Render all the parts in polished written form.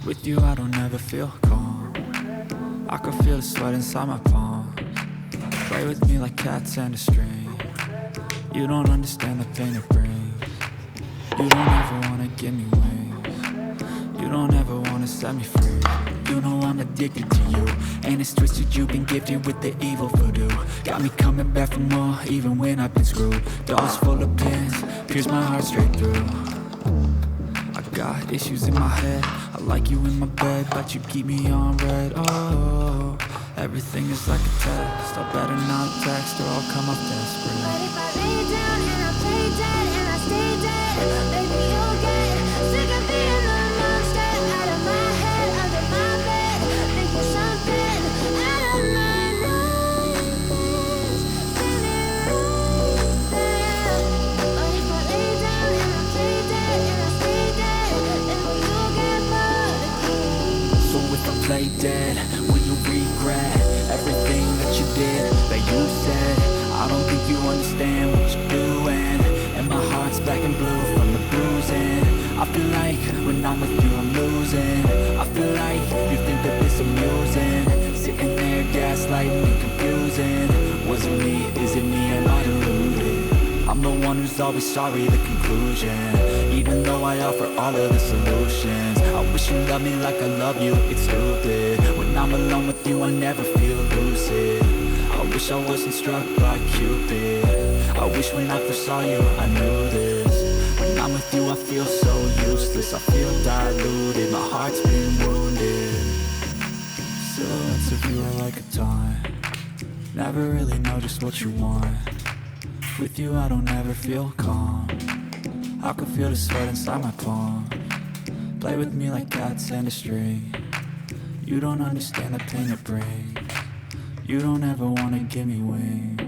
With you I don't ever feel calm. I can feel the sweat inside my palms. Play with me like cats and a string. You don't understand the pain it brings. You don't ever wanna give me wings. You don't ever wanna set me free. You know I'm addicted to you, and it's twisted, you've been gifted with the evil voodoo. Got me coming back for more, even when I've been screwed. Dolls full of pins, pierce my heart straight through. I got issues in my head, I like you in my bed, but you keep me on red. Oh, everything is like a test, I better not text or I'll come off desperate. But if I lay down and I play dead and I stay dead, baby you'll get sick of being the monster out of my head, under my bed, thinking something out of my nightmares, feeling right there. But if I lay down and I play dead and I stay dead, baby you'll get bored again. So if I play dead, will you regret everything that you did, that you said? I don't think you understand what you're doing, and my heart's black and blue from the bruising. I feel like when I'm with you I'm losing. I feel like you think that this amusing, sitting there gaslighting and confusing. Was it me? Is it me? Am I deluded? I'm the one who's always sorry, the conclusion, even though I offer all of the solutions. I wish you loved me like I love you, it's stupid. When I'm alone with you I never feel lucid. I wish I wasn't struck by Cupid. I wish when I first saw you I knew this. When I'm with you I feel so useless, I feel diluted, my heart's been wounded. Silhouettes of you are like a taunt, never really know just what you want. With you I don't ever feel calm, I can feel the sweat inside my palm. Play with me like cats and a string. You don't understand the pain it brings. You don't ever wanna give me wings.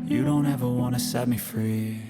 You don't ever wanna set me free.